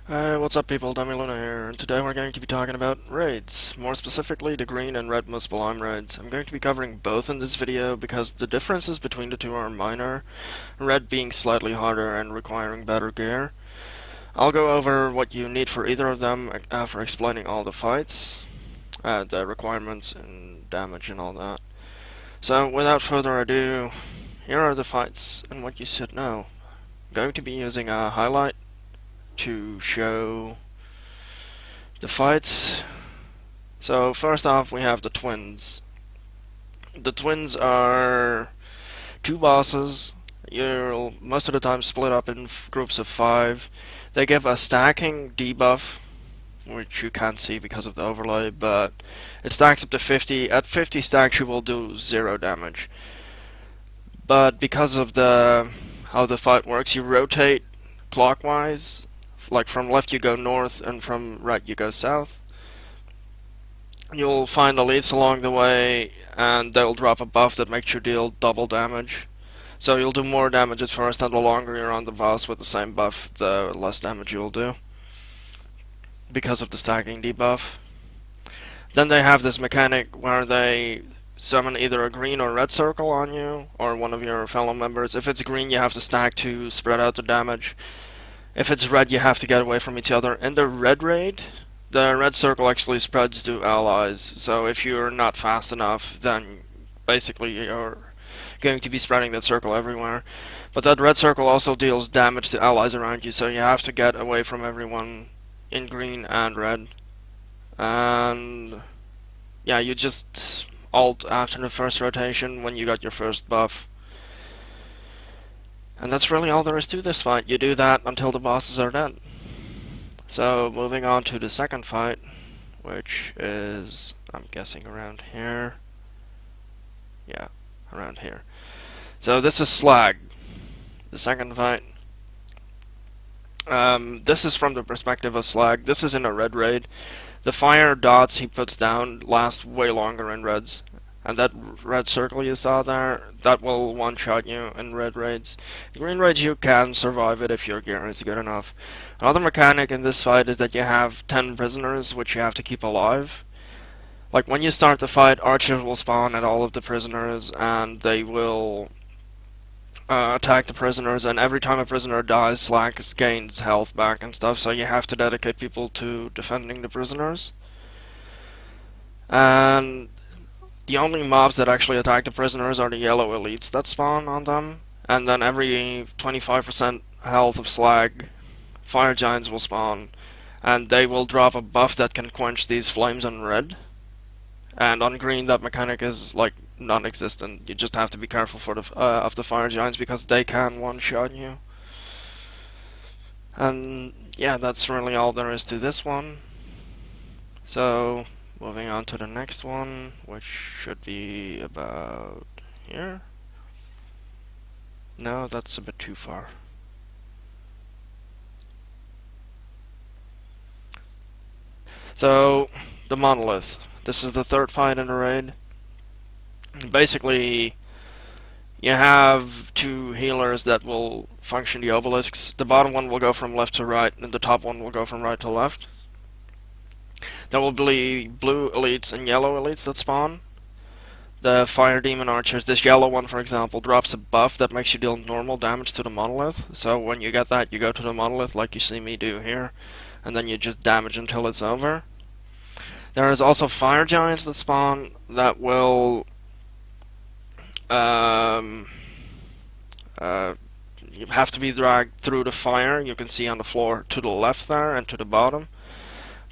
Hey, what's up people, Dummy Luna here, and today we're going to be talking about raids, more specifically the green and red Muspelheim raids. I'm going to be covering both in this video because the differences between the two are minor, red being slightly harder and requiring better gear. I'll go over what you need for either of them after explaining all the fights, the requirements and damage and all that. So without further ado, here are the fights and what you should know. I'm going to be using a highlight to show the fights. So first off we have the twins. The twins are two bosses. You'll most of the time split up in groups of 5. They give a stacking debuff, which you can't see because of the overlay, but it stacks up to 50. At 50 stacks you will do 0 damage. But because of how the fight works, you rotate clockwise. Like from left you go north and from right you go south. You'll find elites along the way and they'll drop a buff that makes you deal double damage. So you'll do more damage at first, and the longer you're on the boss with the same buff, the less damage you'll do because of the stacking debuff. Then they have this mechanic where they summon either a green or red circle on you or one of your fellow members. If it's green you have to stack to spread out the damage. If it's red, you have to get away from each other. In the red raid, the red circle actually spreads to allies, so if you're not fast enough, then basically you're going to be spreading that circle everywhere. But that red circle also deals damage to allies around you, so you have to get away from everyone in green and red. And yeah, you just ult after the first rotation when you got your first buff. And that's really all there is to this fight. You do that until the bosses are dead. So, moving on to the second fight, which is, I'm guessing around here. Yeah, around here. So this is Slag, the second fight. This is from the perspective of Slag. This is in a red raid. The fire dots he puts down last way longer in reds. And that red circle you saw there, that will one-shot you in red raids. In green raids you can survive it if your gear is good enough. Another mechanic in this fight is that you have 10 prisoners which you have to keep alive. Like when you start the fight, archers will spawn at all of the prisoners and they will attack the prisoners, and every time a prisoner dies, Slack gains health back and stuff, so you have to dedicate people to defending the prisoners. And the only mobs that actually attack the prisoners are the yellow elites that spawn on them, and then every 25% health of slag, fire giants will spawn, and they will drop a buff that can quench these flames on red. And on green that mechanic is like non-existent. You just have to be careful for of the fire giants because they can one-shot you. And yeah, that's really all there is to this one. So moving on to the next one, which should be about here. No, that's a bit too far. So, the monolith. This is the third fight in the raid. Basically, you have 2 healers that will function the obelisks. The bottom one will go from left to right, and the top one will go from right to left. There will be blue elites and yellow elites that spawn. The fire demon archers, this yellow one for example, drops a buff that makes you deal normal damage to the monolith. So when you get that, you go to the monolith like you see me do here, and then you just damage until it's over. There is also fire giants that spawn that will you have to be dragged through the fire. You can see on the floor to the left there and to the bottom.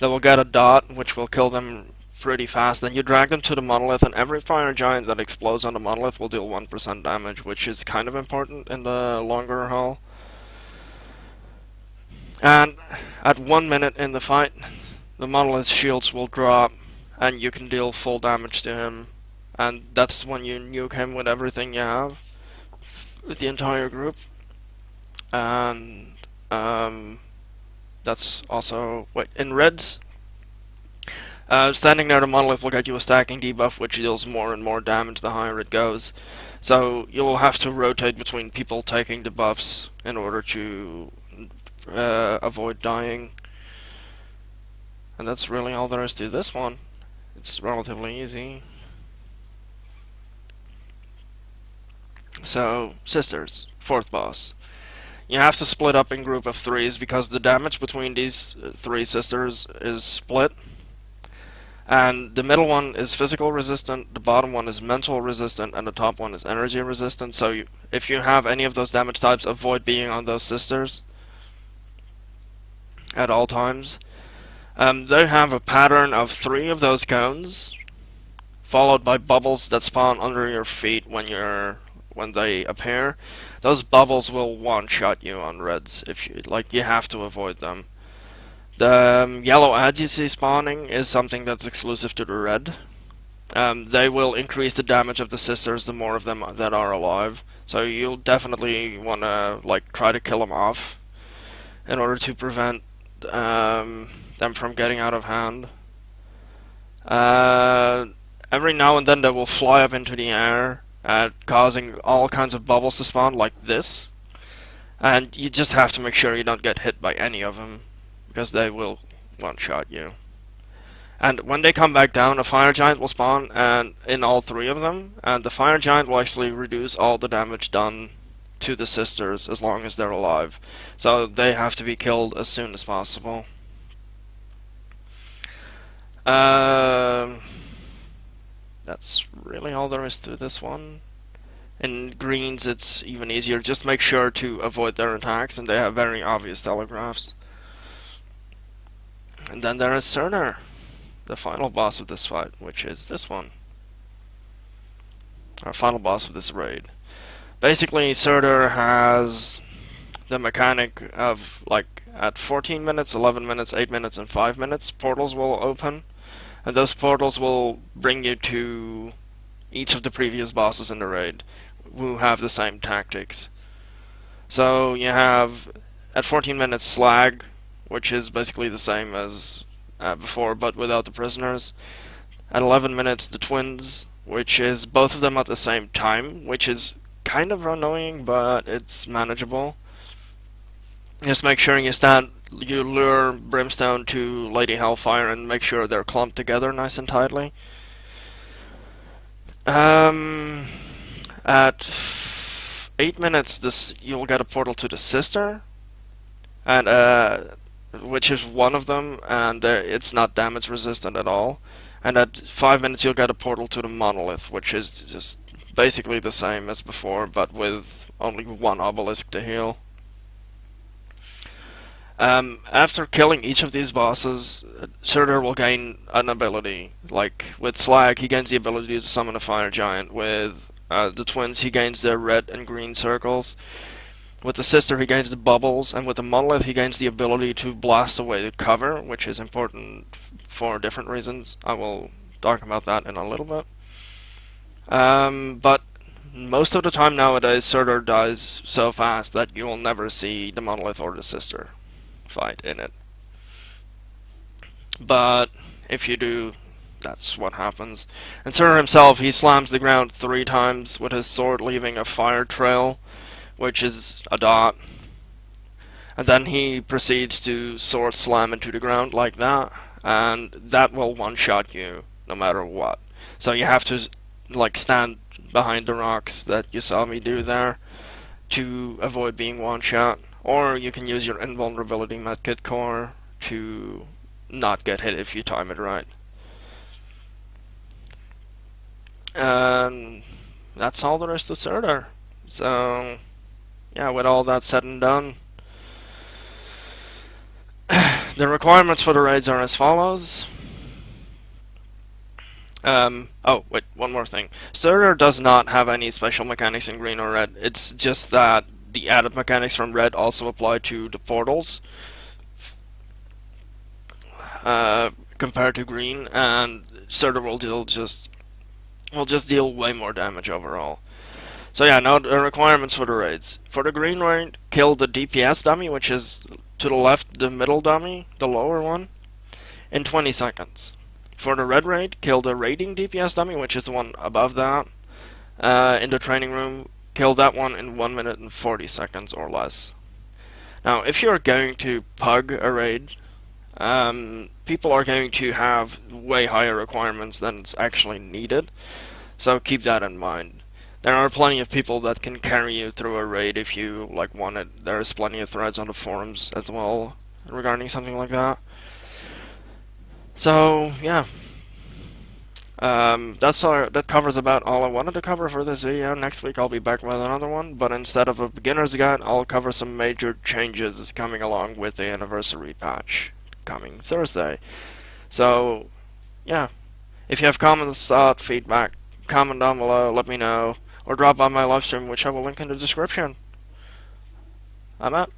They will get a dot, which will kill them pretty fast. Then you drag them to the monolith, and every fire giant that explodes on the monolith will deal 1% damage, which is kind of important in the longer haul. And at 1 minute in the fight, the monolith's shields will drop, and you can deal full damage to him. And that's when you nuke him with everything you have, with the entire group. And that's also in reds. Standing near the monolith will get you a stacking debuff, which deals more and more damage the higher it goes. So you will have to rotate between people taking debuffs in order to avoid dying. And that's really all there is to this one. It's relatively easy. So, sisters, fourth boss. You have to split up in group of threes because the damage between these three sisters is split. And the middle one is physical resistant, the bottom one is mental resistant, and the top one is energy resistant. So if you have any of those damage types, avoid being on those sisters at all times. They have a pattern of 3 of those cones, followed by bubbles that spawn under your feet when they appear. Those bubbles will one-shot you on reds. If you have to avoid them. The yellow ads you see spawning is something that's exclusive to the red. They will increase the damage of the sisters the more of them that are alive. So you'll definitely want to try to kill them off in order to prevent them from getting out of hand. Every now and then they will fly up into the air, causing all kinds of bubbles to spawn like this. And you just have to make sure you don't get hit by any of them, because they will one-shot you. And when they come back down, a fire giant will spawn and in all 3 of them, and the fire giant will actually reduce all the damage done to the sisters as long as they're alive. So they have to be killed as soon as possible. That's really all there is to this one. In greens it's even easier. Just make sure to avoid their attacks, and they have very obvious telegraphs. And then there is Surtur, the final boss of this fight, which is this one. Our final boss of this raid. Basically, Surtur has the mechanic of, at 14 minutes, 11 minutes, 8 minutes, and 5 minutes, portals will open. And those portals will bring you to each of the previous bosses in the raid, who have the same tactics. So you have, at 14 minutes, Slag, which is basically the same as before, but without the prisoners. At 11 minutes, the twins, which is both of them at the same time, which is kind of annoying, but it's manageable. Just make sure you lure Brimstone to Lady Hellfire and make sure they're clumped together nice and tightly. At 8 minutes, you'll get a portal to the sister, and which is one of them, and it's not damage resistant at all. And at 5 minutes you'll get a portal to the monolith, which is just basically the same as before, but with only 1 obelisk to heal. After killing each of these bosses, Surtur will gain an ability. Like with Slag, he gains the ability to summon a fire giant. With the twins, he gains the red and green circles. With the sister, he gains the bubbles, and with the monolith, he gains the ability to blast away the cover, which is important for different reasons. I will talk about that in a little bit. But most of the time nowadays, Surtur dies so fast that you will never see the monolith or the sister fight in it. But if you do, that's what happens. And Surtur himself, he slams the ground 3 times with his sword, leaving a fire trail, which is a dot. And then he proceeds to sword slam into the ground like that, and that will one-shot you no matter what. So you have to stand behind the rocks that you saw me do there to avoid being one-shot. Or you can use your invulnerability medkit core to not get hit if you time it right. And that's all there is to Surtur. So yeah, with all that said and done, the requirements for the raids are as follows. Oh, wait, one more thing. Surtur does not have any special mechanics in green or red. It's just that the added mechanics from red also apply to the portals, compared to green, and Surtur will just deal way more damage overall. So yeah, now the requirements for the raids. For the green raid, kill the DPS dummy, which is to the left, the middle dummy, the lower one, in 20 seconds. For the red raid, kill the raiding DPS dummy, which is the one above that, in the training room. Kill that one in 1 minute and 40 seconds or less. Now, if you're going to pug a raid, people are going to have way higher requirements than is actually needed, so keep that in mind. There are plenty of people that can carry you through a raid if you want it. There's plenty of threads on the forums as well regarding something like that. So yeah, that covers about all I wanted to cover for this video. Next week I'll be back with another one, but instead of a beginner's guide, I'll cover some major changes coming along with the anniversary patch coming Thursday. So yeah, if you have comments, thoughts, feedback, comment down below, let me know, or drop by my live stream, which I will link in the description. I'm out.